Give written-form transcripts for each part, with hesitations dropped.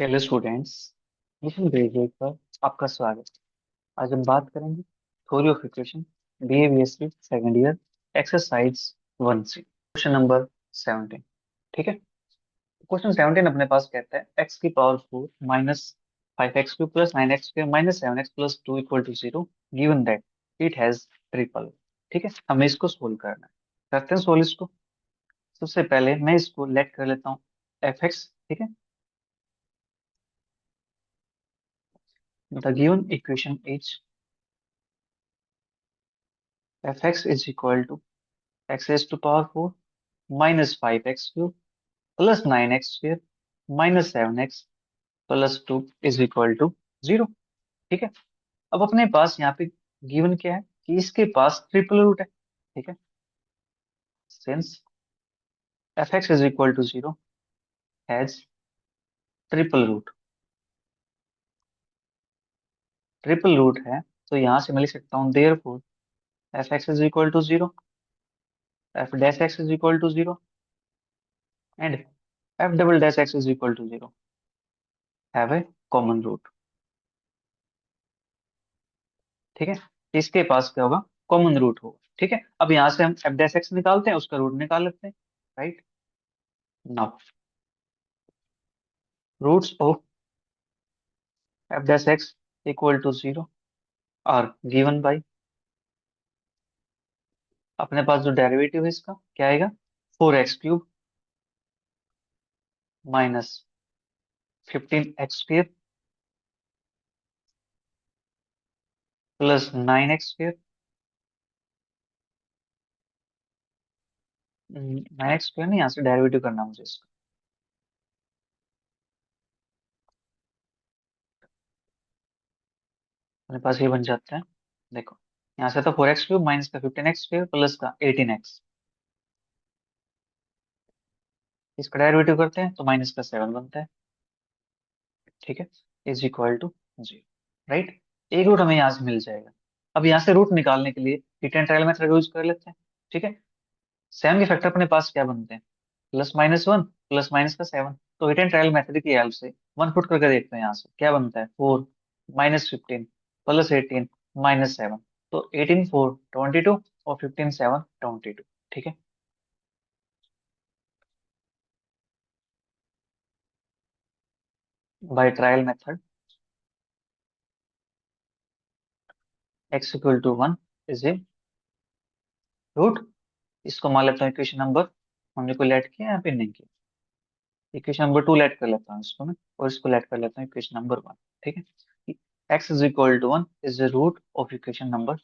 Hello students. Mission graduate पर आपका स्वागत। आज हम बात करेंगे theory of equation, BA second year, exercise 1C, question number 17। ठीक है। क्वेश्चन 17 अपने पास कहता है एक्स की power 4 minus 5x³ plus 9x² minus 7x plus 2 equal to 0 given that it has triple. ठीक है, हमें इसको सोल्व करना है। करते हैं सोल्व इसको। सबसे पहले मैं इसको लेट कर लेता हूँ fx। ठीक है। The given equation is fx is equal to x raised to power 4 minus 5x cube plus 9x square minus 7x plus 2 is equal to 0। ठीक है। अब अपने पास यहाँ पे गिवन क्या है कि इसके पास ट्रिपल रूट है। ठीक है। Since fx is equal to 0 has triple root, triple root है, तो यहाँ से मैं लिख सकता हूँ therefore fx is equal to 0, f dash x is equal to 0 and f double dash x is equal to 0 have a common root। ठीक है। इसके पास क्या होगा? कॉमन रूट होगा। ठीक है। अब यहाँ से हम एफ डैश एक्स निकालते हैं, उसका रूट निकाल लेते हैं। Right. Now roots of f dash x equal to 0 are given by, अपने पास जो डेरिवेटिव है इसका क्या आएगा? 4x³ minus 15x² plus 9x²। 9x² नहीं, यहाँ से डेरिवेटिव करना मुझे इसका। अपने पास ये बन जाता है। देखो, यहाँ से तो 4x³ माइनस का 15x² प्लस का 18x, इसका डेरिवेटिव करते हैं तो माइनस का 7 बनता है। ठीक है। Is equal to 0। राइट। एक रूट हमें यहाँ से मिल जाएगा। अब यहाँ से रूट निकालने के लिए hit and trial method use कर लेते हैं। ठीक है। सेवन के फैक्टर अपने पास क्या बनते हैं? Plus minus one plus minus का 7। तो हिट एंड ट्रायल मेथड की हेल्प से वन पुट करके देखते हैं यहाँ से क्या बनता है। 4 माइनस 15 प्लस 18 माइनस 7। तो 18 4 22 और 15 7 22। ठीक है। By trial method x equal to 1 is a root. इसको मान लेता हूँ इक्वेशन नंबर, हमने को लेट किया यहाँ पे नहीं किया। इक्वेशन नंबर 2 लेट कर लेता हूँ इसको मैं, और इसको लेट कर लेता हूँ इक्वेशन नंबर 1। ठीक है। x is equal to 1 is the root of equation number.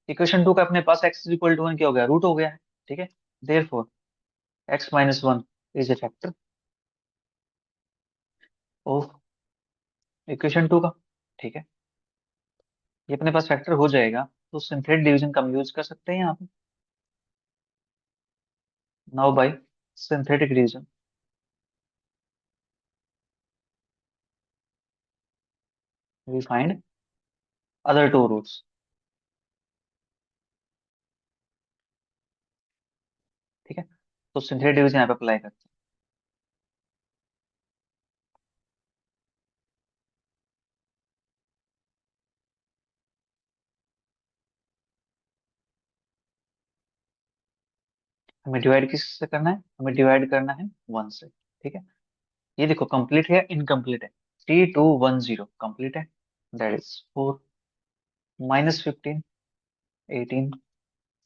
Equation 2 का अपने पास x इज इक्वल टू 1 क्या हो गया? रूट हो गया है। ठीक है। Therefore x minus 1 is A factor of equation 2 का। ठीक है। ये अपने पास फैक्टर हो जाएगा तो सिंथेटिक डिवीजन का हम यूज कर सकते हैं यहाँ पे। Now by synthetic division we find other two roots. ठीक है। तो सिंथेटिक डिवीजन यहाँ पे अप्लाई करते हैं। हमें डिवाइड किससे करना है? हमें डिवाइड करना है 1 से। ठीक है। ये देखो कंप्लीट है या इनकम्प्लीट है? 3210 कंप्लीट है। That is 4 minus 15 18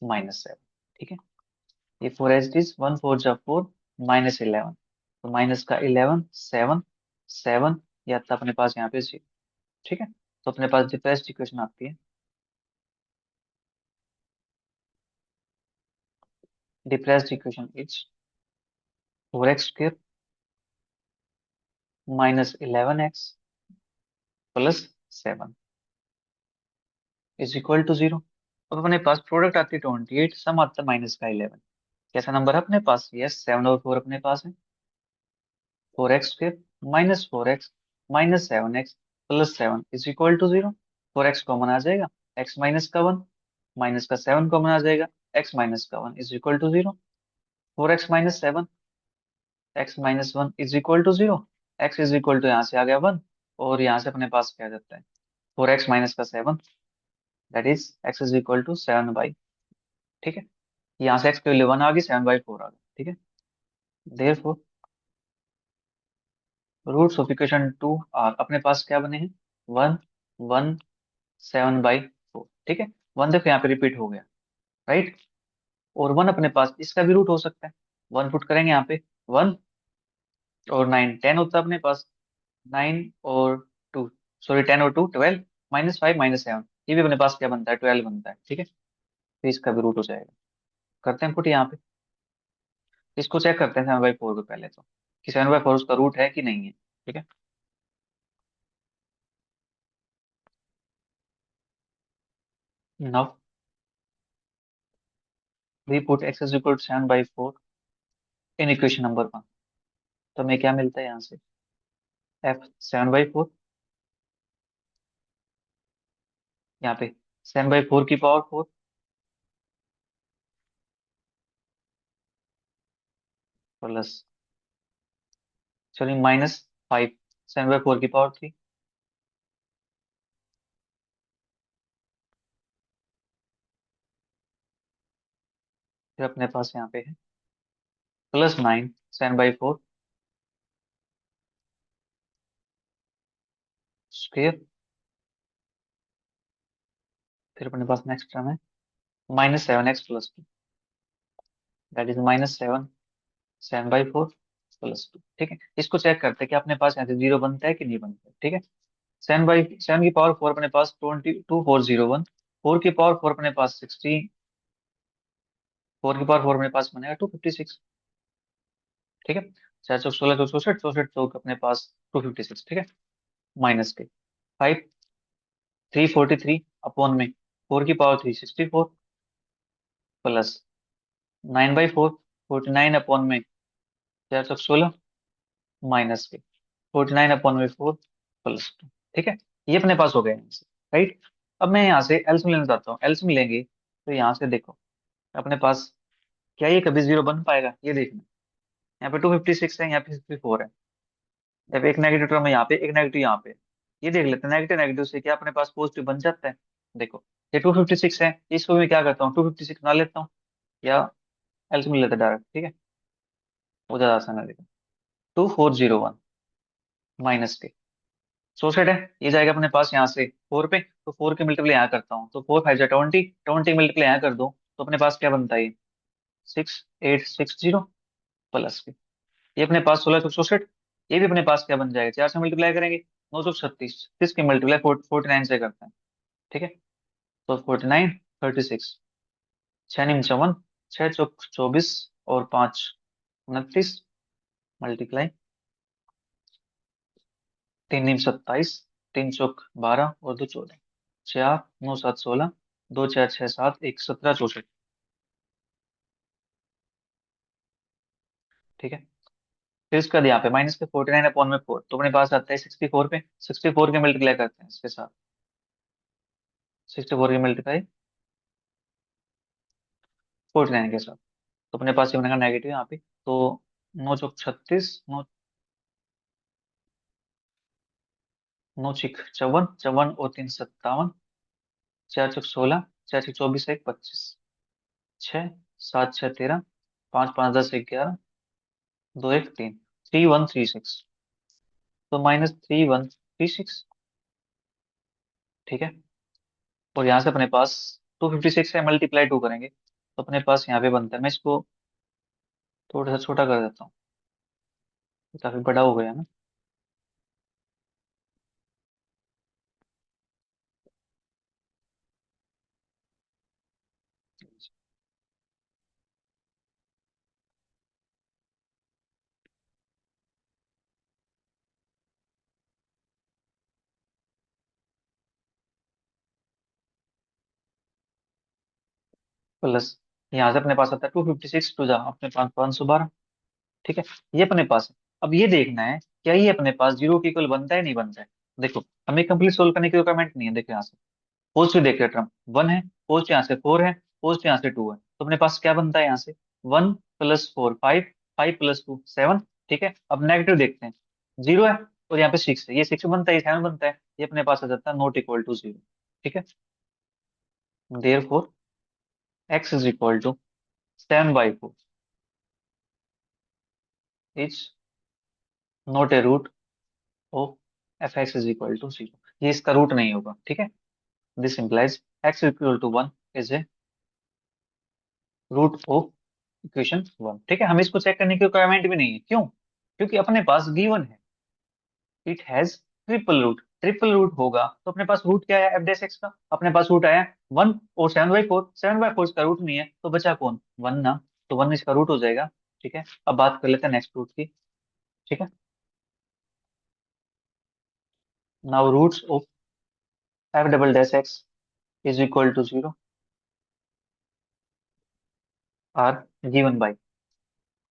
minus 7। ठीक है। ये 4 एज इज 1 4 जा 4 माइनस 11, तो माइनस का 11 7 7, या तो अपने पास यहाँ पे 0। ठीक है। तो अपने पास डिफरेंस इक्वेशन आती है। Difference equation is 4x² minus 11x plus 7 is equal to 0। अब अपने पास प्रोडक्ट आती है 28, सम आता है माइनस का 11। कैसा नंबर है अपने पास? यस, 7 और 4 अपने पास है। 4x² minus 4x minus 7x plus 7 is equal to 0। 4x common आ जाएगा, x माइनस का 1 माइनस का 7 कॉमन आ जाएगा, x माइनस का 1 is equal to 0। 4x minus 7 x minus 1 is equal to 0 x is equal to यहाँ से आ गया 1, और यहाँ से अपने पास क्या जाता है 4x माइनस का 7, that is x is equal to 7/। ठीक है, यहाँ से एक्स की वैल्यू 1 आ गई, 7/4 आ गया। ठीक है, therefore roots of equation 2 are, अपने पास क्या बने हैं 1 1 7/4। ठीक है, 1 देखो यहाँ पे रिपीट हो गया, राइट। और 1 अपने पास इसका भी रूट हो सकता है, 1 पुट करेंगे यहाँ पे 1 और 9 10 होता है अपने पास, 9 और 2, सॉरी 10 और 2 12, -5 -7, ये भी अपने पास क्या बनता है 12 बनता है। ठीक है, तो इसका भी रूट हो जाएगा। करते हैं पुट यहाँ पे, इसको चेक करते हैं 7/4 को पहले तो, कि 7/4 उसका रूट है कि नहीं है। ठीक है, now we put x is equal to 7/4 in equation number 1, तो हमें क्या मिलता है यहाँ से f 7/4, यहाँ पे 7/4 की पावर 4 प्लस, चलिए -5, 7/4 की पावर 3, फिर अपने पास यहाँ पे है +9 7/4 स्क्वेयर, फिर अपने पास नेक्स्ट टर्म है -7x+2, दैट इज -7 7/4 +2। ठीक है, इसको चेक करते हैं कि अपने पास यहाँ से 0 बनता है कि नहीं बनता है। ठीक है, 7/7 की पावर 4 अपने पास 2401, 4 की पावर 4 अपने पास 60, 4 की पावर 4 अपने पास बनेगा 256। ठीक है, 4 चौक 16 चौक 64, 64 चौक अपने पास 256। ठीक है, माइनस के 5 343 अपॉन में 4 की पावर 364 प्लस 9/4 49 अपॉन में 4 चौक 16 माइनस के 49 अपॉन में 4 +2। ठीक है, ये अपने पास हो गया यहाँ से, राइट। अब मैं यहाँ से एल्सियम लेना चाहता हूँ, एल्सियम लेंगे तो यहाँ से देखो अपने पास क्या ये कभी 0 बन पाएगा, ये देखना। यहाँ पे 256 है, यहाँ पे 64 है, जब एक नेगेटिव टर्म है यहाँ पे, एक नेगेटिव यहाँ पे, ये देख लेते हैं नेगेटिव नेगेटिव से क्या अपने पास पॉजिटिव बन जाता है। देखो ये 256 है, इसको मैं क्या करता हूँ 256 ना लेता हूँ, या एल्सियम ले लेता डायरेक्ट। ठीक है, वो ज्यादा आसान है। देखो 2401 माइनस के सोसेट है, ये जाएगा अपने पास यहाँ से 4 पे, तो 4 के मल्टीप्लाई यहाँ करता हूँ, तो 4 5 जा 20, 20 मल्टीप्लाई यहाँ कर दो तो अपने पास क्या बनता है 6860 प्लस के, ये अपने पास 16 चौक 64, ये भी अपने पास क्या बन जाएगा 4 से मल्टीप्लाई करेंगे 9 चौक 36, 36 की मल्टीप्लाई 49 से करते हैं। ठीक है, तो 49 36, 6 × 54, 6 चौक 24 और 5 29, मल्टीप्लाई 3 × 27, 3 चौक 12 और 2 14, 4 9 7 16, 2 4 6 7 1 17 64। ठीक है, फिर इसके बाद यहाँ पे माइनस के 49 अपॉन में 4, तो अपने पास आता है 64 पे, 64 के मल्टीप्लाई करते हैं इसके साथ, 64 के मल्टीप्लाई 49 के साथ, तो अपने पास ये बनेगा नेगेटिव यहाँ पे। तो 9 चौक 36, 9 9 छीक 54, 54 और 3 57, 4 चौक 16, 4 चौक 24 1 25, 6 7 6 13, 5 5 10 11, 2 1 3, 3136, तो -3136। ठीक है, और यहाँ से अपने पास 256 है, मल्टीप्लाई 2 करेंगे तो अपने पास यहाँ पे बनता है, मैं इसको थोड़ा सा छोटा कर देता हूँ, ये काफी बड़ा हो गया ना। प्लस यहाँ से अपने पास आता है 256 टू जा अपने पास 512। ठीक है, ये अपने पास है। अब ये देखना है क्या ये अपने पास 0 के इक्वल बनता है नहीं बनता है। देखो हमें कंप्लीट सोल्व करने की रिक्वायरमेंट नहीं है, देखो यहाँ से पॉजिटिव देख रहे टर्म 1 है, पॉजिटिव यहाँ से 4 है, पॉजिटिव यहाँ से 2 है, तो अपने पास क्या बनता है यहाँ से 1 + 4 5, 5 + 2 7। ठीक है, अब नेगेटिव देखते हैं, जीरो है और यहाँ पे सिक्स है, ये सिक्स बनता है, ये सेवन बनता है, ये अपने पास आ जाता है नॉट इक्वल टू जीरो। ठीक है, therefore x is equal to 7/4 is not a root of f x is equal to zero, ये इसका रूट नहीं होगा। ठीक है, this implies x equal to one is a root of equation one. ठीक है, हमें इसको चेक करने की रिक्वायरमेंट भी नहीं है, क्यों? क्योंकि अपने पास गिवन है it has triple root, triple root होगा तो अपने पास रूट क्या है एफ डेस एक्स का, अपने पास रूट आया वन और 7/4, 7/4 इसका रूट नहीं है तो बचा कौन, वन ना, तो वन इसका रूट हो जाएगा। ठीक है, अब बात कर लेते हैं नेक्स्ट रूट की। ठीक है, now roots of f double dash x is equal to zero are given by,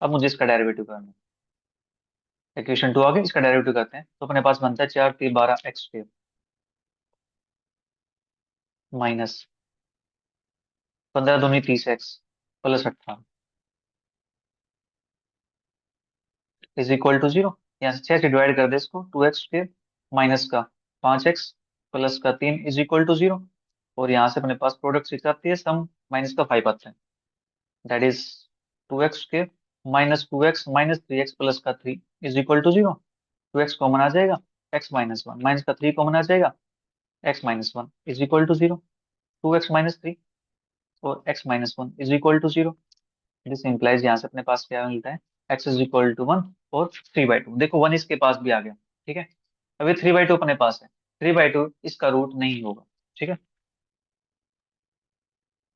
अब मुझे इसका डेरिवेटिव करना है। इक्वेशन टू आ गई, इसका डेरिवेटिव करते हैं तो अपने पास बनता है 4 3 12 एक्स माइनस 15 दूनी 30 x plus 18 is equal to zero. यहाँ से 6 से डिवाइड कर दे इसको, 2x² माइनस का 5x प्लस का 3 इज इक्वल टू जीरो। और यहाँ से अपने पास प्रोडक्ट सिक्स आती है, सम माइनस का 5 आता है, that is 2x² minus 2x minus 3x plus का 3 is equal to zero. 2x common आ जाएगा, x माइनस वन माइनस का 3 कॉमन आ जाएगा, x minus one is equal to zero. 2x-3 और x minus one is equal to zero. This implies यहाँ से अपने पास क्या मिलता है, x is equal to one और 3/2। देखो वन इसके पास भी आ गया। ठीक है, अभी 3/2 अपने पास है, 3/2 इसका रूट नहीं होगा। ठीक है,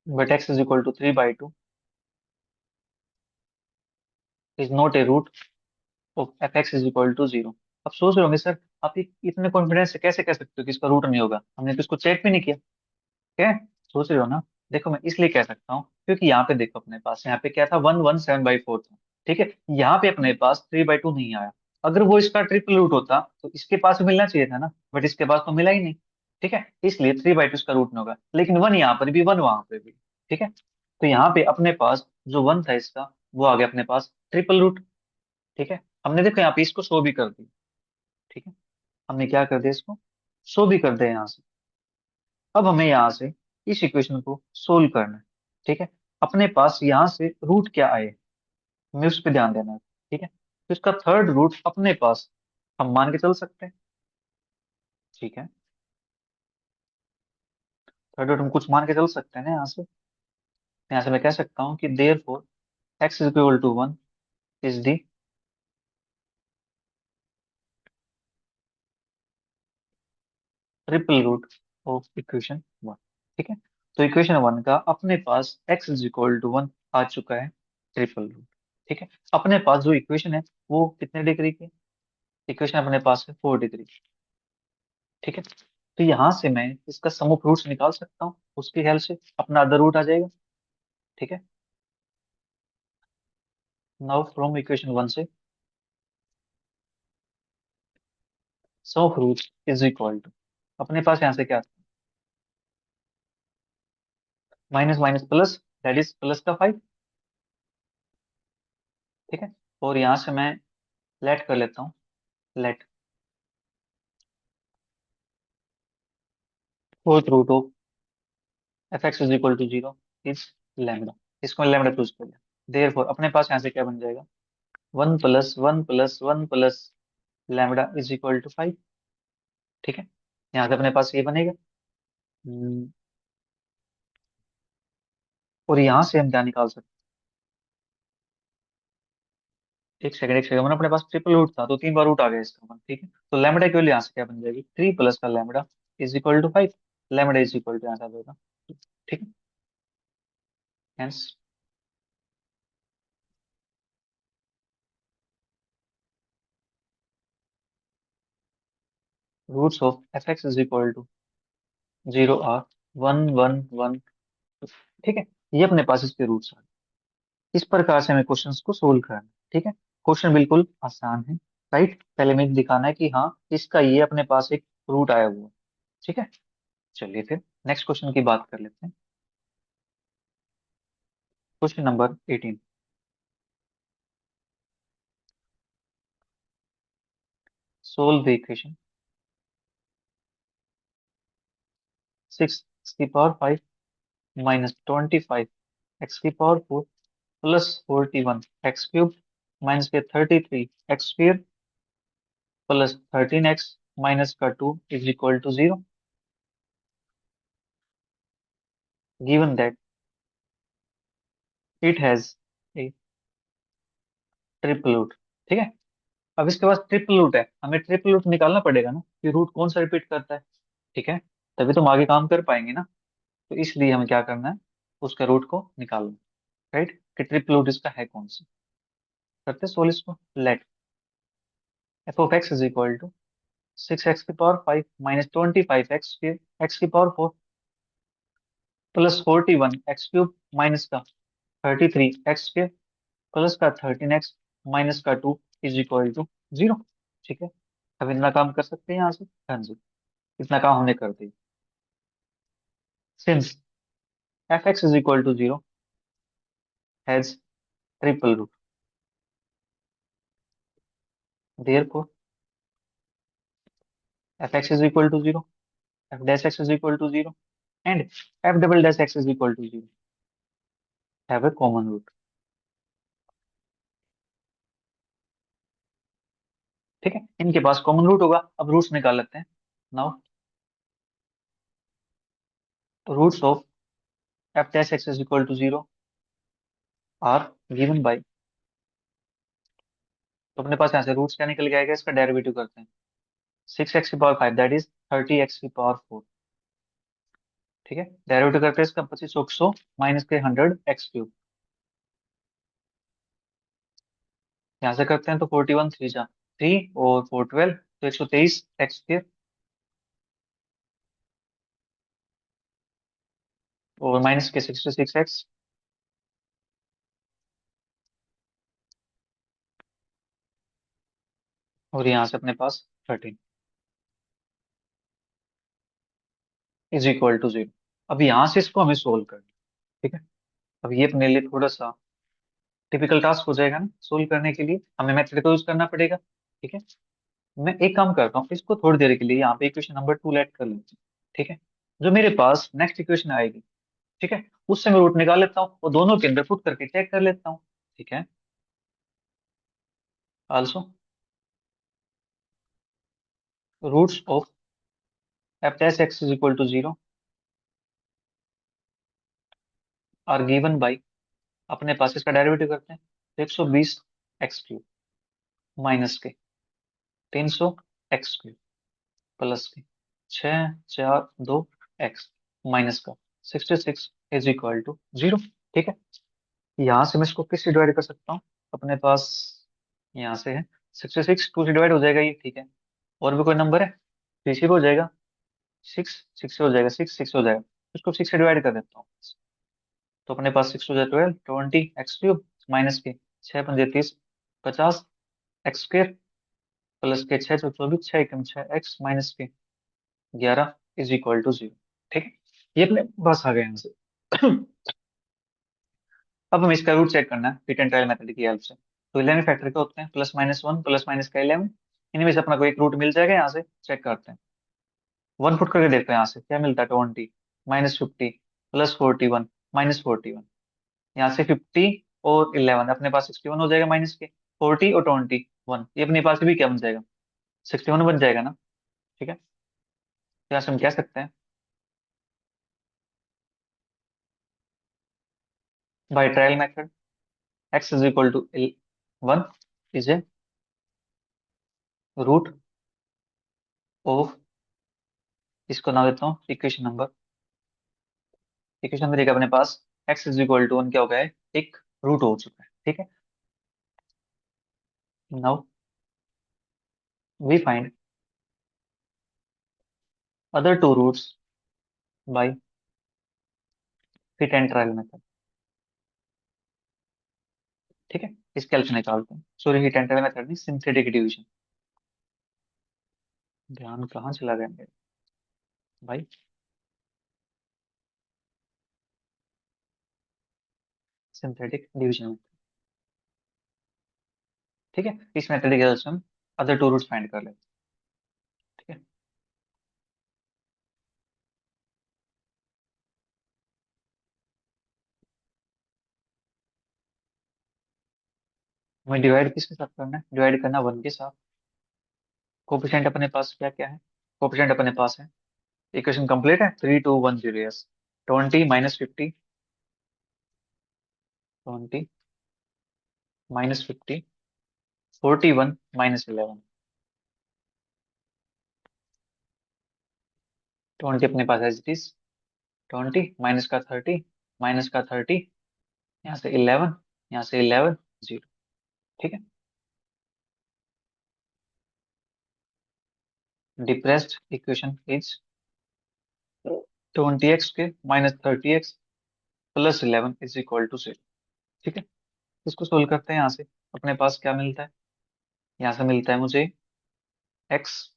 but x is equal to 3/2 is not a root of f x is equal to zero. अब सोच रहे होंगे सर आप ये इतने कॉन्फिडेंस से कैसे कह सकते हो कि इसका रूट नहीं होगा, हमने तो इसको चेक भी नहीं किया। क्या है? सोच रहे हो ना? देखो मैं इसलिए कह सकता हूँ क्योंकि यहाँ पे देखो अपने पास यहाँ पे क्या था, 117/4 था। ठीक है, यहाँ पे अपने पास 3/2 नहीं आया। अगर वो इसका ट्रिपल रूट होता तो इसके पास भी मिलना चाहिए था ना, बट इसके पास तो मिला ही नहीं। ठीक है, इसलिए 3/2 इसका रूट नहीं होगा, लेकिन वन यहाँ पर भी वन वहां पे भी। ठीक है, तो यहाँ पे अपने पास जो वन था इसका, वो आ गया अपने पास ट्रिपल रूट। ठीक है, हमने देखो यहाँ पे इसको शो भी कर दिया। ठीक है, हमने क्या कर दिया, इसको शो भी कर दिया यहाँ से। अब हमें यहाँ से इस इक्वेशन को सोल्व करना है। ठीक है, अपने पास यहाँ से रूट क्या आए, हमें उस पर ध्यान देना है। ठीक है, तो इसका थर्ड रूट अपने पास हम मान के चल सकते हैं। ठीक है, थर्ड रूट हम कुछ मान के चल सकते हैं ना यहाँ से। यहाँ से मैं कह सकता हूँ कि therefore x is equal to one is the triple root of equation one. ठीक है, तो इक्वेशन वन का अपने पास x is equal to one आ चुका है ट्रिपल रूट। ठीक है, अपने पास जो इक्वेशन है वो कितने डिग्री की, इक्वेशन अपने पास है 4 डिग्री। ठीक है, तो यहां से मैं इसका सम ऑफ रूट्स निकाल सकता हूँ, उसकी हेल्प से अपना अदर रूट आ जाएगा। ठीक है, नाउ फ्रॉम इक्वेशन वन से sum of roots is equal to, अपने पास यहाँ से क्या, minus minus plus, that is plus का 5। ठीक है, और यहाँ से मैं लेट कर लेता हूँ, let fourth root of f x is equal to zero is lambda, इसको लैम्डा चूज कर लिया। देयर फोर अपने पास यहाँ से क्या बन जाएगा, one plus one plus one plus lambda is equal to 5। ठीक है, यहाँ से अपने पास ये बनेगा। हम्म, और यहाँ से हम क्या निकाल सकते हैं, एक सेकंड अपने पास ट्रिपल रूट था तो 3 बार रूट आ गया इसका वन। ठीक है, तो लैम्डा की वैल्यू यहाँ से क्या बन जाएगी, 3 प्लस का lambda is equal to 5, lambda is equal to यहाँ से आ जाएगा। ठीक है, hence roots of f x is equal to zero are one one one. ठीक है, ये अपने पास इसके रूट्स आ गए। इस प्रकार से हमें क्वेश्चंस को सोल्व करना है। ठीक है, क्वेश्चन बिल्कुल आसान है, राइट? पहले में दिखाना है कि हाँ इसका ये अपने पास एक रूट आया हुआ है। ठीक है, चलिए फिर नेक्स्ट क्वेश्चन की बात कर लेते हैं। Question number 18, solve the equation. 6 की पावर 5 -25 एक्स की power 4 plus 41 x cube minus के 33 x square plus 13 x minus का 2 is equal to 0। Given that it has a triple root. ठीक है, अब इसके पास ट्रिपल रूट है, हमें ट्रिपल रूट निकालना पड़ेगा ना कि रूट कौन सा रिपीट करता है। ठीक है, तभी तो हम आगे काम कर पाएंगे ना। तो इसलिए हमें क्या करना है, उसका रूट को निकालना। राइट, कि ट्रिपल रूट इसका है कौन सा। करते सोल्व इसको। Let f of x is equal to 6 x की पावर 5 -25 एक्स के एक्स की power 4 plus 41 x cube minus का 33 एक्स के प्लस का 13 एक्स माइनस का 2 इज इक्वल टू 0। ठीक है, अब इतना काम कर सकते हैं यहाँ से। हाँ जी, इतना काम हमने कर दिया। Since f x is equal to 0 has triple root, therefore f x is equal to 0, f dash x is equal to 0 and f double dash x is equal to 0 have a common root. ठीक है, इनके पास common root होगा। अब roots निकाल लेते हैं। Now roots of f dash x is equal to 0 are given by, तो अपने पास यहाँ से रूट्स क्या निकल के आएगा, इसका डेरिवेटिव करते हैं। 6 एक्स की पावर 5 दैट इज 30 एक्स की पावर 4। ठीक है, डेरिवेटिव करते हैं इसका 25 माइनस के 100 एक्स क्यूब। यहाँ से करते हैं तो 41 3 जा 3 और 4 12, तो 123 एक्स क्यूब और माइनस के 66 एक्स और यहाँ से अपने पास 13 इज इक्वल टू 0। अब यहाँ से इसको हमें सोल्व करना है। ठीक है, अब ये अपने लिए थोड़ा सा टिपिकल टास्क हो जाएगा ना, सोल्व करने के लिए हमें मेथड को यूज करना पड़ेगा। ठीक है, मैं एक काम करता हूँ, इसको थोड़ी देर के लिए यहाँ पे इक्वेशन नंबर 2 लेट कर लेते हैं। ठीक है, जो मेरे पास नेक्स्ट इक्वेशन आएगी, ठीक है, उससे मैं रूट निकाल लेता हूँ और दोनों के अंदर पुट करके चेक कर लेता हूँ। ठीक है, also roots of f dash x is equal to 0 are given by, अपने पास इसका डेरिवेटिव करते हैं। 120 एक्स क्यूब माइनस के 300 एक्स क्यूब प्लस के 6 4 2 एक्स माइनस का 66 इज इक्वल टू 0। ठीक है, यहाँ से मैं इसको किससे डिवाइड कर सकता हूँ, अपने पास यहाँ से है 66 2 से डिवाइड हो जाएगा ये। ठीक है, और भी कोई नंबर है तो इसी पे हो जाएगा। 6 6 से हो जाएगा, 6 6 हो जाएगा, इसको 6 से डिवाइड कर देता हूँ। तो अपने पास 6 हो जाए 12 20 एक्स क्यूब माइनस के 6 5 30 50 एक्स स्क्र प्लस के 6 24 6 6 एक्स माइनस के 11 इज इक्वल टू 0। ठीक है, ये अपने पास आ गए यहाँ से। अब हमें इसका रूट चेक करना है फिट एंड ट्रायल मेथड की हेल्प से। तो 11 फैक्टर क्या होते हैं, +1 +- का 11, इनमें से अपना कोई एक रूट मिल जाएगा, यहाँ से चेक करते हैं। 1 पुट करके देखते हैं यहाँ से क्या मिलता है। 20 -50 +41 -41, यहाँ से 50 और 11 अपने पास 61 हो जाएगा, माइनस के 40 और 21 ये अपने पास भी क्या बन जाएगा, 61 बन जाएगा ना। ठीक है, तो यहाँ से हम कह सकते हैं by trial method x is equal to 1 is a root of, इसको ना देता हूँ इक्वेशन नंबर 1 अपने पास x इज इक्वल टू 1 क्या हो गया है, एक रूट हो चुका है। ठीक है, now we find other two roots by fit and trial method. ठीक है, इसके हेल्प से निकालते हैं। Sorry, hit and trial method नहीं, सिंथेटिक डिवीजन। ध्यान कहाँ चला गया मेरा भाई। Synthetic division. ठीक है, इस मेथड की हेल्प से हम अदर टू रूट्स फाइंड कर लेते हैं। हमें डिवाइड किसके साथ करना है? डिवाइड करना 1 के साथ। कोफिशिएंट अपने पास क्या क्या है? कोफिशिएंट अपने पास है, इक्वेशन कंप्लीट है, 3210, यस। 20 - 50, 20 - 50, 41 - 11। 20 अपने पास एज इट इज, 20 माइनस का 30, माइनस का 30, यहाँ से 11, यहाँ से 11, 0। ठीक है। Depressed equation is 20x² - 30x + 11 = 0। ठीक है। इसको सोल्व करते हैं। यहाँ से अपने पास क्या मिलता है? यहाँ से मिलता है मुझे x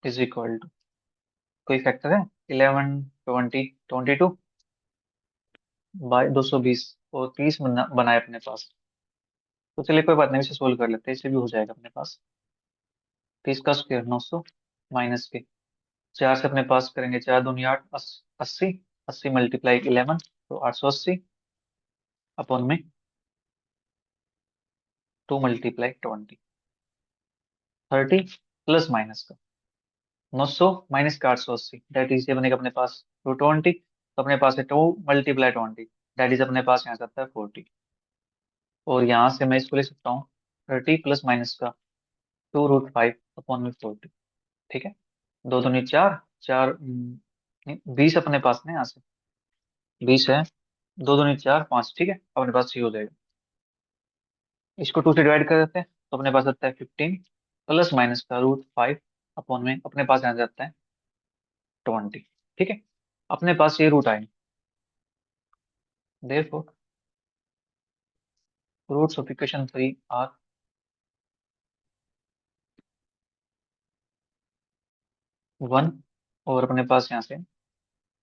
= कोई फैक्टर है, 11, 20, 22 बाई 220 और 30 बनाए अपने पास। तो चलिए कोई बात नहीं, इसे सोल्व कर लेते हैं, इसे भी हो जाएगा अपने पास। 30 का स्क्वायर 900 माइनस के 4 से अपने पास करेंगे, 4 दूनी 8, 80, 80 × 11 तो 880 अपॉन में 2 × 20, 30 प्लस माइनस का 900 माइनस का 880, डेट इज ये बनेगा अपने पास 220। तो अपने पास है 2 × 20, डेट इज अपने पास यहाँ से आता है 40। और यहाँ से मैं इसको ले सकता हूँ 30 प्लस माइनस का 2√5 अपॉन में 40। ठीक है। दो दूनी 4, 4 20 अपने पास में, यहाँ से 20 है, दो दूनी 4, 5। ठीक है, अपने पास 6 हो जाएगा। इसको 2 से डिवाइड कर देते हैं तो अपने पास आता है 15 प्लस माइनस का √5 अपॉन में अपने पास यहाँ जाता है 20। ठीक है। अपने पास ये रूट आए, therefore roots of equation 3 are 1। और अपने पास यहाँ से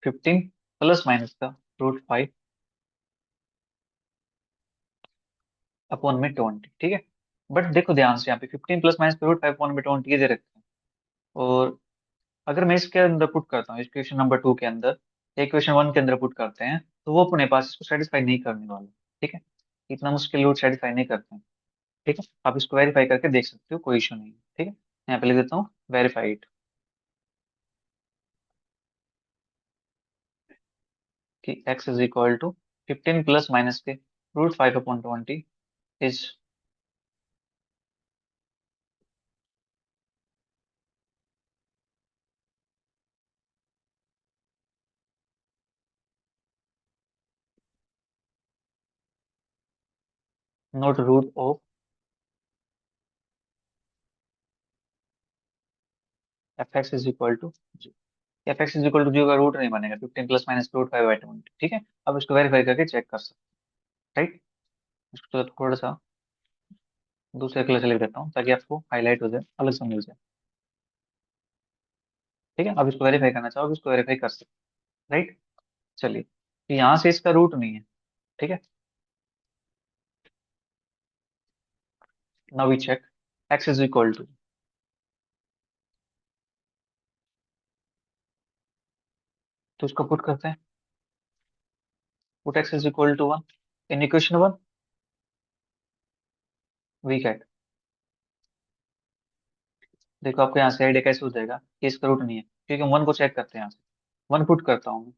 15 प्लस माइनस का √5 अपॉन में 20। ठीक है। बट देखो ध्यान से, यहाँ पे 15 प्लस माइनस का √5 अपॉन में 20 ये दे रखते हैं। और अगर मैं इसके अंदर पुट करता हूँ, इक्वेशन नंबर 2 के अंदर, इक्वेशन 1 के अंदर पुट करते हैं, तो वो अपने पास इसको सेटिस्फाई नहीं करने वाला। ठीक है। इतना मुश्किल रूट सेटिस्फाई नहीं करते हैं। ठीक है। आप इसको वेरीफाई करके देख सकते हो, कोई इशू नहीं है। ठीक है। यहाँ पे लिख देता हूँ वेरीफाइड, कि x = 15 प्लस माइनस के √5 upon 20 is not root of f(x = 0)। f(x = 0) का रूट नहीं बनेगा, 15 प्लस माइनस √5/20। ठीक है। अब इसको वेरीफाई करके चेक कर सकते हैं। राइट। इसको तो थोड़ा सा दूसरे कलर से लिख देता हूँ ताकि आपको हाईलाइट हो जाए, अलग से मिल जाए। ठीक है। अब इसको वेरीफाई करना चाहोगे, इसको वेरीफाई कर सकते हैं। राइट। चलिए, तो यहाँ से इसका रूट नहीं है। ठीक है। नाउ वी चेक x = तो इसको पुट करते हैं, put x = 1 in equation 1। We get, देखो आपको यहाँ से आइडिया कैसे हो जाएगा कि इसका रूट नहीं है, क्योंकि 1 को चेक करते हैं। यहाँ से 1 पुट करता हूँ मैं,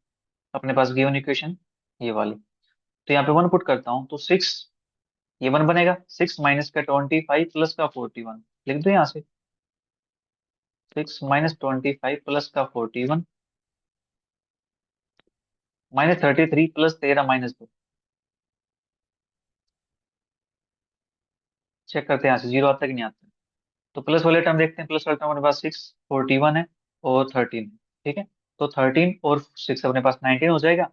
अपने पास गिवन इक्वेशन ये वाली, तो यहाँ पे 1 पुट करता हूँ तो 6, ये 1 बनेगा, 6 माइनस का 25 प्लस का 41, लिख दो यहाँ से 6 - 25 प्लस का 41 -33 प्लस 13 -2। चेक करते हैं यहाँ से 0 आता है कि नहीं आता है। तो प्लस वाले टर्म देखते हैं, प्लस वाले टर्म अपने पास 6, 41 है और 13 है। ठीक है। तो 13 और 6 अपने पास 19 हो जाएगा।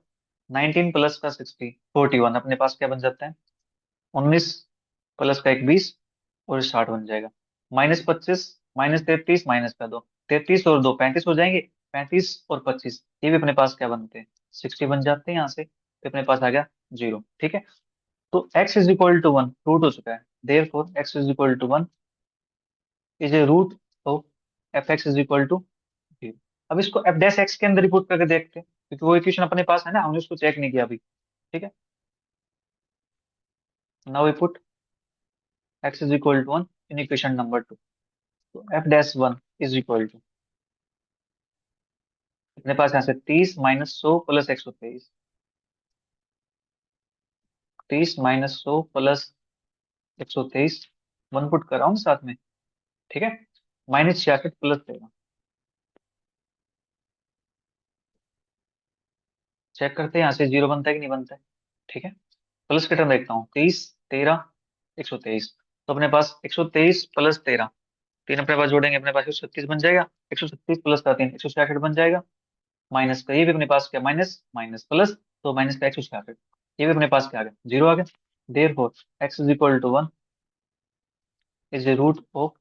19 प्लस का 60, 41 अपने पास क्या बन जाता है, 19 प्लस का 1, 20 और 60 बन जाएगा। -25, -33 माइनस का 2, 33 और 2 35 हो जाएंगे। 35 और 25 ये भी अपने पास क्या बनते हैं, 60 बन जाते हैं। यहाँ से तो अपने पास आ गया 0। ठीक है। तो x = 1 रूट हो चुका है, therefore x = 1 is a root of f(x = 0)। अब इसको f' के अंदर रिपोर्ट करके देखते हैं, क्योंकि वो इक्वेशन अपने पास है ना, हमने उसको चेक नहीं किया अभी। ठीक है। Now we put x is equal to one in equation number two. तो f dash one is equal to अपने पास यहाँ से 30 - 100 प्लस 123, 30 - 100 प्लस 123, वन पुट कर रहा हूँ साथ में, ठीक है, -66 प्लस 13। चेक करते हैं यहाँ से जीरो बनता है कि नहीं बनता है, ठीक है। प्लस के टर्म देखता हूँ, 30 13 123, तो अपने पास 123 प्लस 13, तीन अपने पास जोड़ेंगे अपने पास 136 बन जाएगा, 136 प्लस 3 166 बन जाएगा। माइनस का ये भी अपने पास क्या, माइनस माइनस प्लस, तो माइनस का 166, ये भी अपने पास क्या आ गया, जीरो आ गया। Therefore x is equal to one is a root of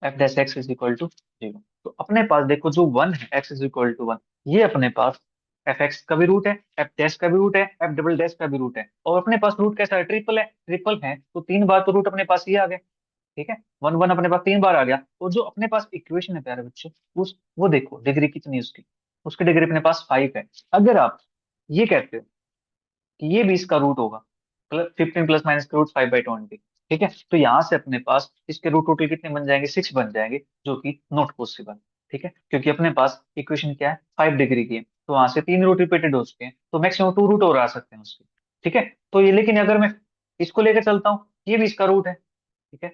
f dash x is equal to zero. तो अपने पास देखो जो वन है, x is equal to one, ये अपने पास एफ एक्स का भी रूट है, एफ डैश का भी रूट है, एफ डबल डैश का भी रूट है, और अपने पास रूट कैसा है, ट्रिपल है, ट्रिपल है तो तीन बार तो रूट अपने पास ये आ गया, ठीक है, वन वन अपने पास तीन बार आ गया। और जो अपने पास इक्वेशन है प्यारे बच्चे, उस वो देखो डिग्री कितनी है उसकी, उसकी डिग्री अपने पास 5 है। अगर आप ये कहते हो कि ये भी इसका रूट होगा, प्लस 15 प्लस माइनस का रूट 5/20, ठीक है, तो यहाँ से अपने पास इसके रूट टोटल कितने बन जाएंगे, 6 बन जाएंगे, जो कि नॉट पॉसिबल, ठीक है, क्योंकि अपने पास इक्वेशन क्या है, 5 डिग्री की है, तो वहां से तीन रूट रिपीटेड हो चुके हैं, तो मैक्सिमम टू रूट और आ सकते हैं उसके, ठीक है। तो ये लेकिन अगर मैं इसको लेकर चलता हूँ, ये भी इसका रूट है, ठीक है,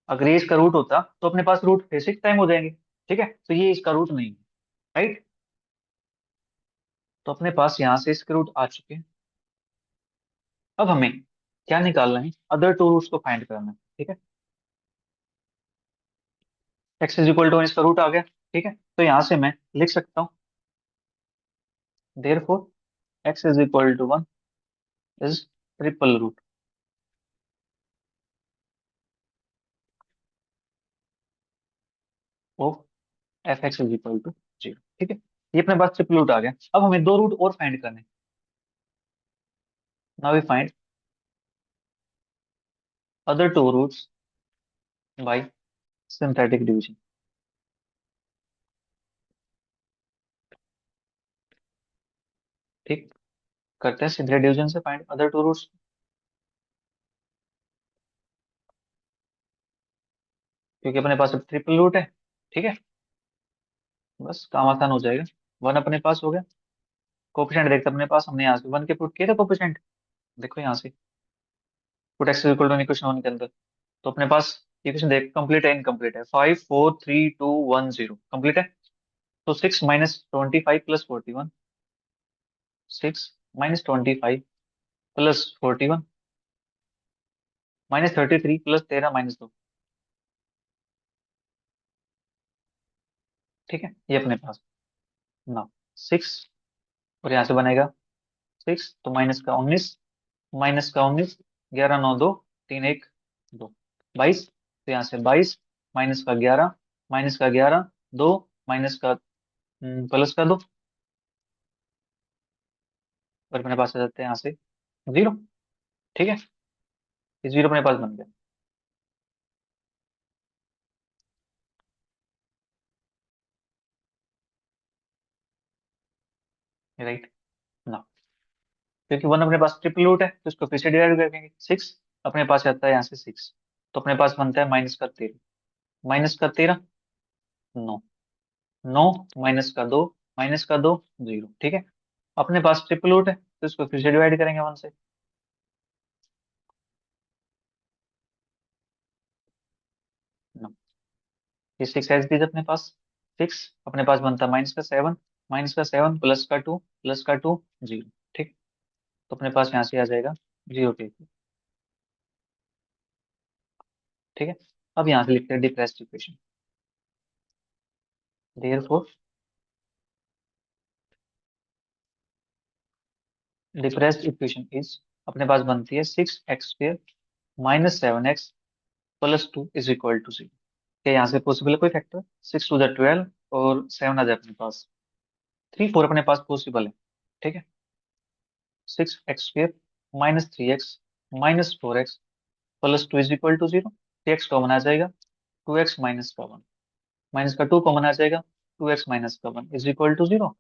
अगर ये इसका रूट होता तो अपने पास रूट फिर 6 टाइम हो जाएंगे, ठीक है, तो ये इसका रूट नहीं है, राइट। तो अपने पास यहाँ से इसके रूट आ चुके हैं। अब हमें क्या निकालना है, अदर टू रूट्स को फाइंड करना है, ठीक है। एक्स इज इक्वल टू इसका रूट आ गया, ठीक है, तो यहाँ से मैं लिख सकता हूँ therefore x is equal to one is triple root of f x is equal to zero, ठीक है, ये अपने पास ट्रिपल रूट आ गया। अब हमें दो रूट और फाइंड करने, now we find other two roots by synthetic division. ठीक, करते हैं सिंथेटिक डिवीजन से फाइंड अदर टू रूट्स, क्योंकि अपने पास अब ट्रिपल रूट है, ठीक है, बस काम आसान हो जाएगा। वन अपने पास हो गया, कोफिशिएंट देखते हैं अपने पास, हमने यहाँ से वन के पुट किए थे कोफिशिएंट, देखो यहाँ से put x equal to equation one के अंदर, तो अपने पास इक्वेशन देख कंप्लीट है इनकम्प्लीट है, 5 4 3 2 1 0 कंप्लीट है। तो 6 - 25 प्लस 41, 6 - 25 प्लस 41 -33 प्लस 13 - 2, ठीक है, ये अपने पास ना 6, और यहाँ से बनेगा 6 तो माइनस का 19, 11 9 2 3 1 2 22, तो यहाँ से 22 -का 11, -का 11 2 माइनस का प्लस का 2, और अपने पास आ जाते हैं यहाँ से जीरो, ठीक है, ये जीरो अपने पास बन गया, राइट ना, क्योंकि वन अपने पास ट्रिपल रूट है तो इसको फिर से डिवाइड करेंगे, 6 अपने पास आता है यहाँ से 6, तो अपने पास बनता है -का 13, -का 13 9, 9 -का 2 -का 2 जीरो, ठीक है, अपने पास ट्रिपल रूट है तो इसको फिर से डिवाइड करेंगे वन से, नो, ये 6 एज दीजिए अपने पास, 6 अपने पास बनता है -का 7, -का 7 प्लस का 2 प्लस का 2 जीरो, ठीक, तो अपने पास यहाँ से आ जाएगा जीरो, ठीक, ठीक है। अब यहाँ से लिखते हैं difference equation, therefore difference equation is, अपने पास बनती है 6x² -7x plus 2 is equal to 0। क्या यहाँ से पॉसिबल है कोई फैक्टर, 6 2 12 और 7 आ जाए अपने पास, 3 4 अपने पास पॉसिबल है, ठीक है, 6x² -3x -4x plus 2 is equal to 0, 3x common आ जाएगा, 2x -का 1 -का 2 कॉमन आ जाएगा, 2x -का 1 is equal to 0,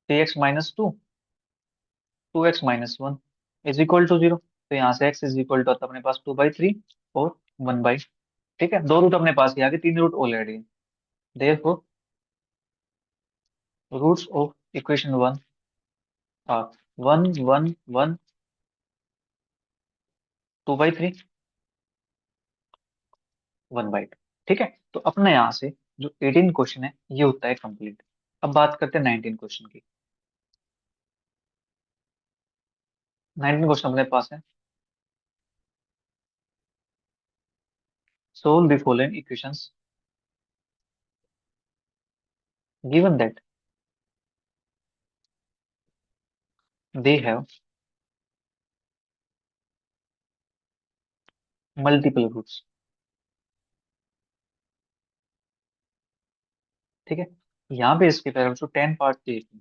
3x - 2 2x - 1 is equal to 0, तो यहाँ से x इज इक्वल टू आता है अपने पास 2/3 और 1 बाई, ठीक है, 2 रूट अपने पास ही आ गए, 3 रूट ऑलरेडी है। Therefore roots of equation 1 are 1 1 1, 2/3, 1/2, ठीक है। तो अपने यहाँ से जो 18 क्वेश्चन है ये होता है कंप्लीट। अब बात करते हैं 19 क्वेश्चन की। 19 क्वेश्चन अपने पास है। Solve the following equations given that they have multiple roots, ठीक है। यहाँ पे इसके पैरामीटर जो 10 पार्ट दिए थे,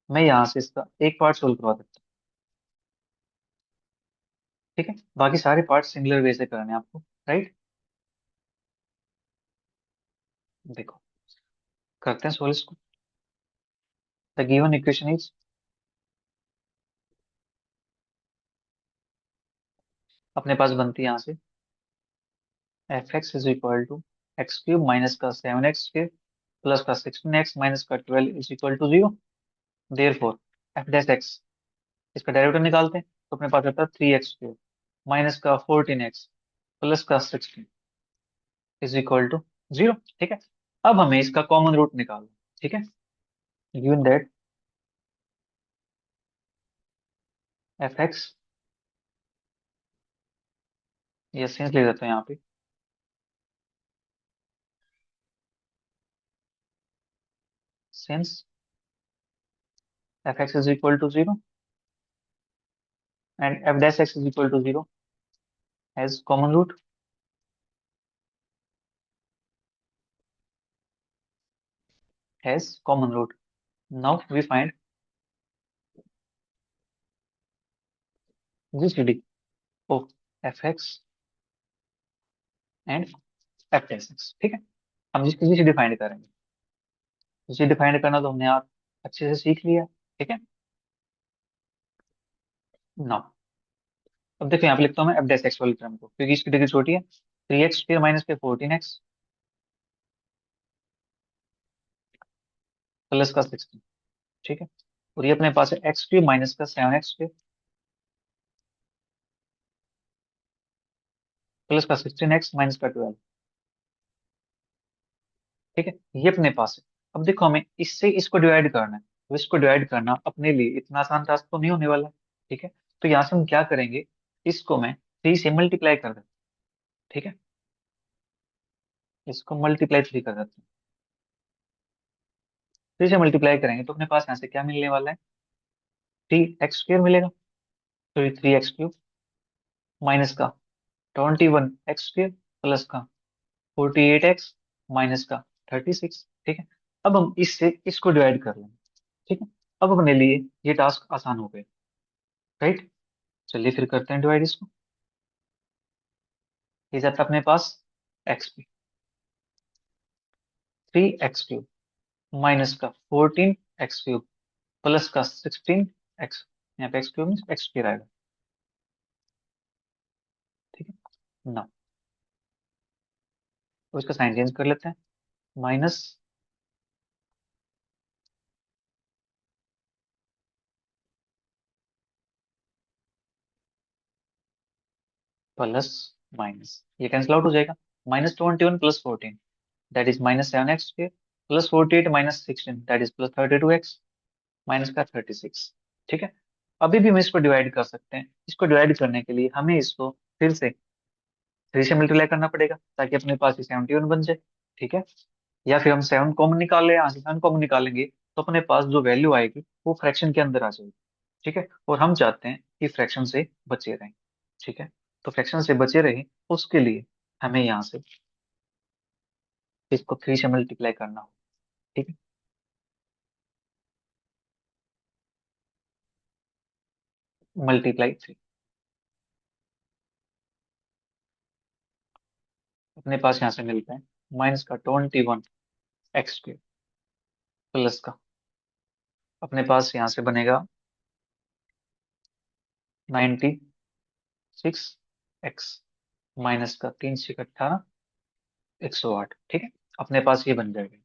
मैं यहाँ से इसका एक पार्ट सोल्व करवा देता हूँ, ठीक है। बाकी सारे पार्ट सिमिलर वे से करने हैं आपको, राइट। देखो, करते हैं सोल्व इसको। द गिवन इक्वेशन इज, अपने पास बनती है यहाँ से f x is equal to x cube minus का 7x² प्लस का 16x माइनस का 12 is equal to 0। Therefore f dash x, इसका डेरिवेटिव निकालते हैं, तो अपने पास आता है 3x³ माइनस का 14x प्लस का 16 इज इक्वल टू 0, ठीक है। अब हमें इसका कॉमन रूट निकालना है, ठीक है। गिवन दैट एफ एक्स, ये सेंस ले देते हैं यहाँ पे, since fx is equal to 0 and f dash x is equal to 0 has common root, has common root. Now we find GCD of fx and f dash x, ठीक है। हम जिसकी GCD फाइंड करेंगे, GCD फाइंड करना तो हमने आप अच्छे से सीख लिया, ठीक है। नाउ अब देखो, यहाँ पे लिखता हूँ मैं f dash x वाली टर्म को, क्योंकि इसकी डिग्री छोटी है। 3x² माइनस के 14x प्लस का 16, ठीक है। और ये अपने पास है x³ माइनस का 7x² प्लस का 16x माइनस का 12, ठीक है। ये अपने पास है। अब देखो, हमें इससे इसको डिवाइड करना है, तो इसको डिवाइड करना अपने लिए इतना आसान टास्क तो नहीं होने वाला है, ठीक है। तो यहाँ से हम क्या करेंगे, इसको मैं 3 से मल्टीप्लाई कर देता हूँ, ठीक है। इसको मल्टीप्लाई 3 कर देते हैं। 3 से मल्टीप्लाई करेंगे तो अपने पास यहाँ से क्या मिलने वाला है, 3x² मिलेगा। तो ये 3x³ माइनस का 21x² प्लस का 48x माइनस का 36, ठीक है। अब हम इससे इसको डिवाइड कर लेंगे, ठीक है। अब अपने लिए ये टास्क आसान हो गए, राइट। चलिए फिर करते हैं डिवाइड इसको। ये जाता है अपने पास एक्स पे, 3x³ माइनस का 14x³ प्लस का 16x, यहाँ पे x³ मीन x² आएगा, ठीक है ना। तो इसका साइन चेंज कर लेते हैं, माइनस प्लस माइनस, ये कैंसिल आउट हो जाएगा। -21 plus 14 that is -7x² plus 48 minus 16 that is plus 32x minus का 36, ठीक है। अभी भी हम इसको डिवाइड कर सकते हैं। इसको डिवाइड करने के लिए हमें इसको फिर से 3 से मल्टीप्लाई करना पड़ेगा, ताकि अपने पास ये 71 बन जाए, ठीक है। या फिर हम 7 कॉमन निकाल ले, यहाँ से 7 कॉमन निकालेंगे तो अपने पास जो वैल्यू आएगी वो फ्रैक्शन के अंदर आ जाएगी, ठीक है। और हम चाहते हैं कि फ्रैक्शन से बचे रहें, ठीक है। तो फ्रैक्शन से बचे रहें उसके लिए हमें यहाँ से इसको 3 से मल्टीप्लाई करना हो, ठीक है। मल्टीप्लाई 3, अपने पास यहाँ से मिलता है माइनस का 21x² प्लस का, अपने पास यहाँ से बनेगा 96x, माइनस का 3 6 18, 108, ठीक है। अपने पास ये बन जाएगा।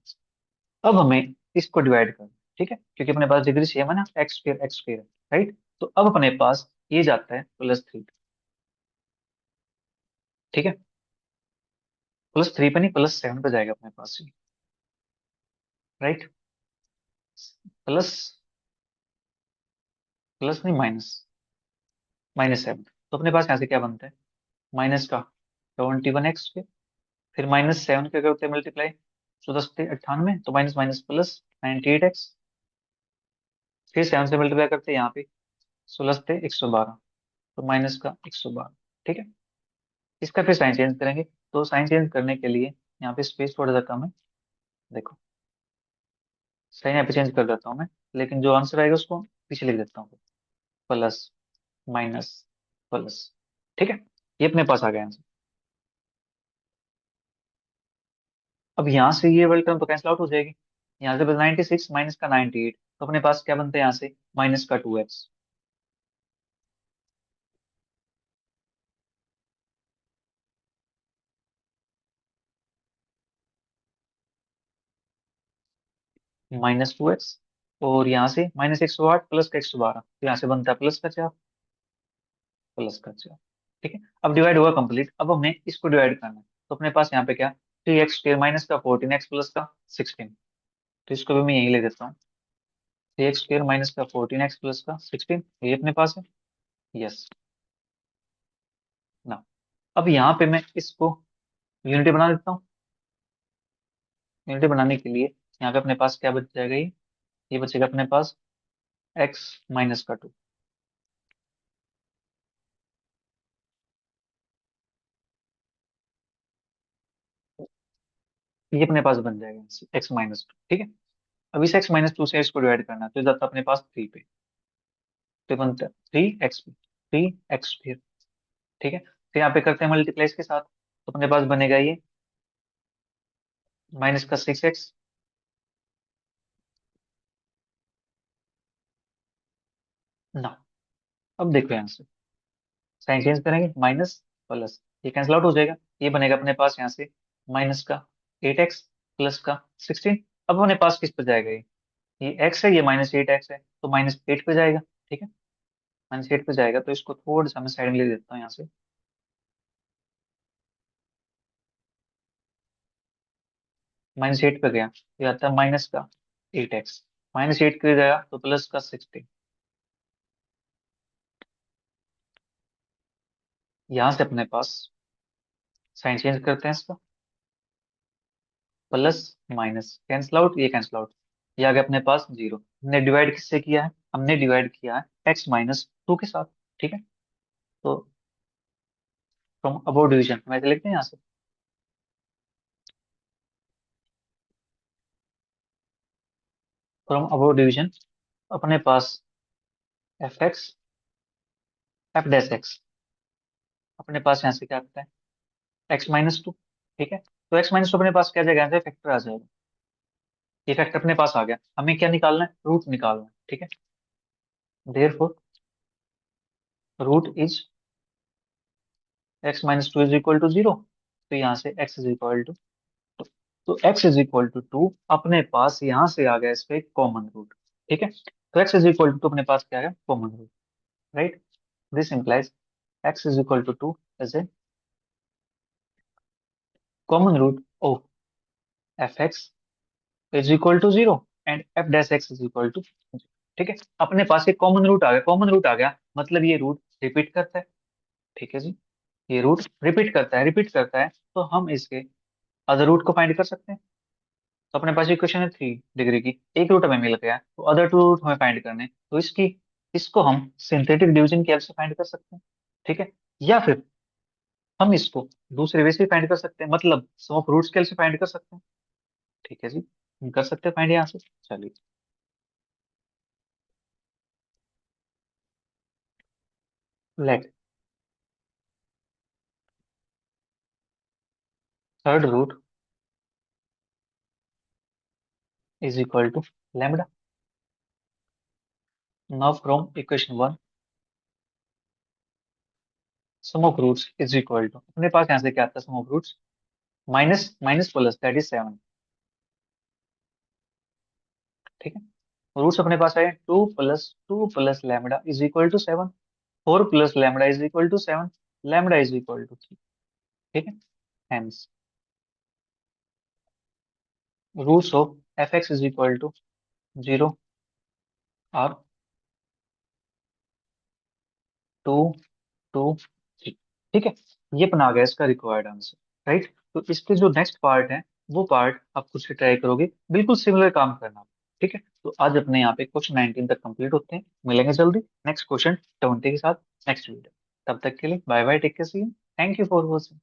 अब हमें इसको डिवाइड करना है, ठीक है, क्योंकि अपने पास डिग्री सेम है ना, एक्स स्क्वायर है, राइट। तो अब अपने पास ये जाता है +3, ठीक है। +3 पे नहीं, +7 पे जाएगा अपने पास ये, राइट। प्लस, प्लस नहीं, माइनस, -7। तो अपने पास यहाँ से क्या बनता है, माइनस का 21x पे, फिर -7 के करते हैं मल्टीप्लाई, 14×98, तो माइनस माइनस प्लस 98x, फिर 7 से मल्टीप्लाई करते हैं यहाँ पे, 16×112, तो माइनस का 112, ठीक है। इसका फिर साइन चेंज करेंगे, तो साइन चेंज करने के लिए यहाँ पे स्पेस थोड़ा सा कम है, देखो, साइन यहाँ पे चेंज कर देता हूँ मैं, लेकिन जो आंसर आएगा उसको पीछे लिख देता हूँ, प्लस, माइनस, प्लस, ठीक है। ये अपने पास आ गया आंसर। अब यहाँ से ये वाली टर्म तो कैंसिल आउट हो जाएगी, यहाँ से बस 96 माइनस का 98, तो अपने पास क्या बनता है यहाँ से, माइनस का 2x, -2x, और यहाँ से -108 प्लस का 112, तो यहाँ से बनता है +4, +4, ठीक है। अब डिवाइड हुआ कंप्लीट, अब हमें इसको डिवाइड करना है, तो अपने पास यहाँ पे क्या, 3x² माइनस का 14x प्लस का 16, तो इसको भी मैं यही ले देता हूँ, 3x² माइनस का 14x प्लस का 16, ये अपने पास है, यस ना। अब यहाँ पे मैं इसको यूनिटी बना देता हूँ, यूनिटी बनाने के लिए यहाँ पे अपने पास क्या बच जाएगा, ये बचेगा अपने पास x-2, ये अपने पास बन जाएगा x-2, ठीक है। अब इस x-2 से इसको डिवाइड करना है, तो ये जाता है अपने पास 3 पे, तो ये बनता है 3x पे, 3x फिर, ठीक है। फिर यहाँ पे करते हैं मल्टीप्लाई इसके साथ, तो अपने पास बनेगा ये माइनस का 6x ना। अब देखो यहाँ से साइन चेंज करेंगे, माइनस, प्लस, ये कैंसिल आउट हो जाएगा, ये बनेगा अपने पास यहाँ से माइनस का 8x प्लस का 16। अब अपने पास किस पे जाएगा, ये x है, ये -8x है, तो -8 पे जाएगा, ठीक है। -8 पे जाएगा, तो इसको थोड़ा सा मैं साइड में ले देता हूँ यहाँ से, -8 पे गया, ये आता है माइनस का 8x, -8 पे गया तो प्लस का 16, यहाँ से अपने पास साइन चेंज करते हैं इसका, प्लस, माइनस कैंसिल आउट, ये कैंसिल आउट, ये आ गया अपने पास 0। हमने डिवाइड किससे किया है, हमने डिवाइड किया है x-2 के साथ, ठीक है। तो फ्रॉम अबोव डिवीजन हम ऐसे लिखते हैं यहाँ से, फ्रॉम अबोव डिवीजन अपने पास f(x), f'(x), अपने पास यहाँ से क्या आता है x-2, ठीक है। तो x-2 अपने पास क्या जाएगा, यहाँ से फैक्टर आ जाएगा, ये फैक्टर अपने पास आ गया, हमें क्या निकालना है, रूट निकालना है, ठीक है। Therefore root is x-2 is equal to 0, तो यहाँ से x इज इक्वल टू, तो x इज इक्वल टू 2, अपने पास यहाँ से आ गया इसका एक कॉमन रूट, ठीक है। तो x इज इक्वल टू अपने पास क्या है, common root, right. This implies x is equal to 2 as a common root of f(x) is equal to 0 and f'(x) is equal to 0, ठीक है। अपने पास एक कॉमन रूट आ गया, कॉमन रूट आ गया मतलब ये रूट रिपीट करता है, ठीक है जी। ये रूट रिपीट करता है, रिपीट करता है, तो हम इसके अदर रूट को फाइंड कर सकते हैं। तो अपने पास इक्वेशन है 3 डिग्री की, एक रूट हमें मिल गया, तो अदर 2 रूट हमें फाइंड करने हैं। तो इसको हम सिंथेटिक डिवीजन की हेल्प से फाइंड कर सकते हैं, ठीक है। या फिर हम इसको दूसरे वे से फाइंड कर सकते हैं, मतलब सम ऑफ रूट्स की हेल्प से फाइंड कर सकते हैं, ठीक है जी। हम कर सकते हैं फाइंड यहाँ से, चलिए। Let third root is equal to lambda. Now from equation 1 sum of roots is equal to, अपने पास यहाँ से क्या आता है, sum of roots minus minus plus that is 7। ठीक है, रूट्स अपने पास आए, 2 plus lambda is equal to 7, 4 plus lambda is equal to 7, lambda is equal to 3। ठीक है, hence roots of f x is equal to 0 और 2 2 3। ठीक है, ये अपना आ गया इसका रिक्वायर्ड आंसर। राइट, तो इसके जो नेक्स्ट पार्ट है वो पार्ट आप खुद से ट्राई करोगे, बिल्कुल सिमिलर काम करना। ठीक है, तो आज अपने यहाँ पे क्वेश्चन 19 तक कंप्लीट होते हैं, मिलेंगे जल्दी नेक्स्ट क्वेश्चन 20 के साथ नेक्स्ट वीडियो। तब तक के लिए bye bye, take care, see you, thank you for watching.